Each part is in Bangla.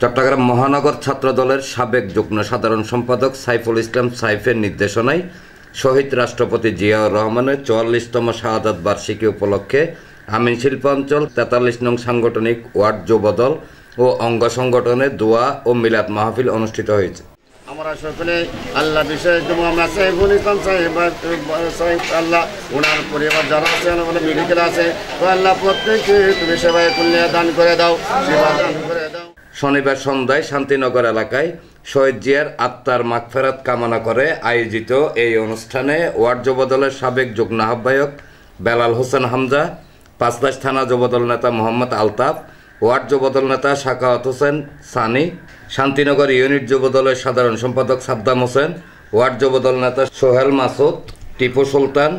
চট্টগ্রাম মহানগর ছাত্রদলের সাবেক যুগ্ম সাধারণ সম্পাদক সাইফুল ইসলাম সাইফের নির্দেশনায় শহীদ রাষ্ট্রপতি জিয়াউর রহমানের ৪৪তম শাহাদাত বার্ষিকী উপলক্ষে আমিন শিল্পাঞ্চল ৪৩ নং সাংগঠনিক ওয়ার্ড যুবদল ও অঙ্গ সংগঠনের দোয়া ও মিলাদ মাহফিল অনুষ্ঠিত হয়েছে। আমরা সকলে আল্লাহ বিশেষ আমরা সাইফুল ইসলাম সাহেব আল্লাহ ওনার পরিবার যারা আছে আমাদের মেডিকেল আছে তো আল্লাহ প্রত্যেককে তুমি সেবায় কল্যাণ দান করে দাও, সেবা দান করে দাও। শনিবার সন্ধ্যায় শান্তিনগর এলাকায় শহীদ জিয়ার আত্মার মাগফিরাত কামনা করে আয়োজিত এই অনুষ্ঠানে ওয়ার্ড যুবদলের সাবেক যুগ্ম আহ্বায়ক বেলাল হোসেন হামজা, পাঁচলাশ থানা যুবদল নেতা মোহাম্মদ আলতাফ, ওয়ার্ড যুবদল নেতা সাখাওয়াত হোসেন সানি, শান্তিনগর ইউনিট যুবদলের সাধারণ সম্পাদক সাদ্দাম হোসেন, ওয়ার্ড যুবদল নেতা সোহেল মাসুদ, টিপু সুলতান,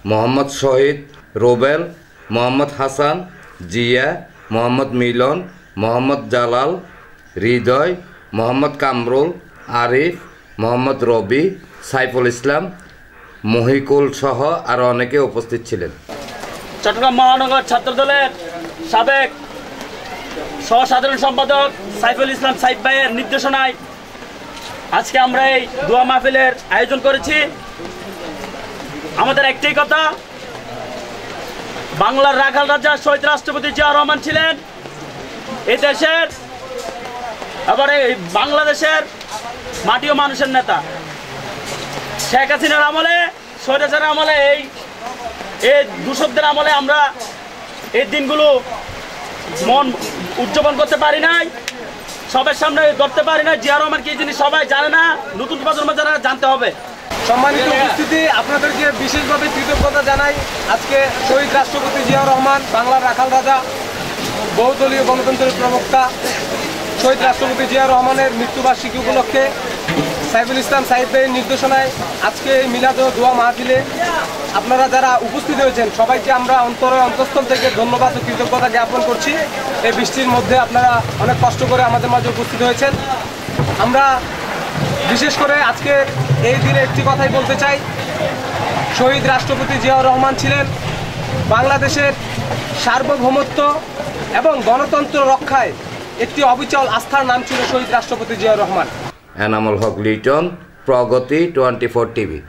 মোহাম্মদ শহীদ, রুবেল, মোহাম্মদ হাসান, জিয়া, মোহাম্মদ মিলন, মোহাম্মদ জালাল, হৃদয়, মোহাম্মদ কামরুল, আরিফ, মোহাম্মদ রবি, সাইফুল ইসলাম, মহিকুল সহ আরও অনেকে উপস্থিত ছিলেন। চট্টগ্রাম মহানগর ছাত্রদলের সাবেক সহসাধারণ সম্পাদক সাইফুল ইসলাম সাইফ ভাইয়ের নির্দেশনায় আজকে আমরা এই দোয়া মাহফিলের আয়োজন করেছি। আমাদের একটাই কথা, বাংলার রাখাল রাজা শহীদ রাষ্ট্রপতি জিয়াউর রহমান ছিলেন এই দেশের, আবার এই বাংলাদেশের মাটি ও মানুষের নেতা। শেখ হাসিনার আমলে, স্বৈরাচারের আমলে, এই দূষকদের আমলে আমরা এই দিনগুলো মন উদযাপন করতে পারি নাই, সবার সামনে ধরতে পারি না। জিয়াউর রহমান কি জিনিস সবাই জানে না, নতুন প্রজন্ম যারা জানতে হবে। সম্মানিত উপস্থিতি, আপনাদেরকে বিশেষভাবে কৃতজ্ঞতা জানাই। আজকে শহীদ রাষ্ট্রপতি জিয়াউর রহমান, বাংলার রাখাল রাজা, বহুদলীয় গণতন্ত্রের প্রবক্তা শহীদ রাষ্ট্রপতি জিয়াউর রহমানের মৃত্যুবার্ষিকী উপলক্ষে সাইফুল ইসলাম সাইফ ভাইয়ের নির্দেশনায় আজকে এই মিলাদ ও দোয়া মাহফিলে আপনারা যারা উপস্থিত হয়েছেন সবাইকে আমরা অন্তঃস্থল থেকে ধন্যবাদ ও কৃতজ্ঞতা জ্ঞাপন করছি। এই বৃষ্টির মধ্যে আপনারা অনেক কষ্ট করে আমাদের মাঝে উপস্থিত হয়েছেন। আমরা বিশেষ করে আজকে এই দিনে একটি কথাই বলতে চাই, শহীদ রাষ্ট্রপতি জিয়াউর রহমান ছিলেন বাংলাদেশের সার্বভৌমত্ব এবং গণতন্ত্র রক্ষায় একটি অবিচল আস্থার নাম ছিল শহীদ রাষ্ট্রপতি জিয়াউর রহমান। এনামুল হক লিটন, প্রগতি 24 টিভি।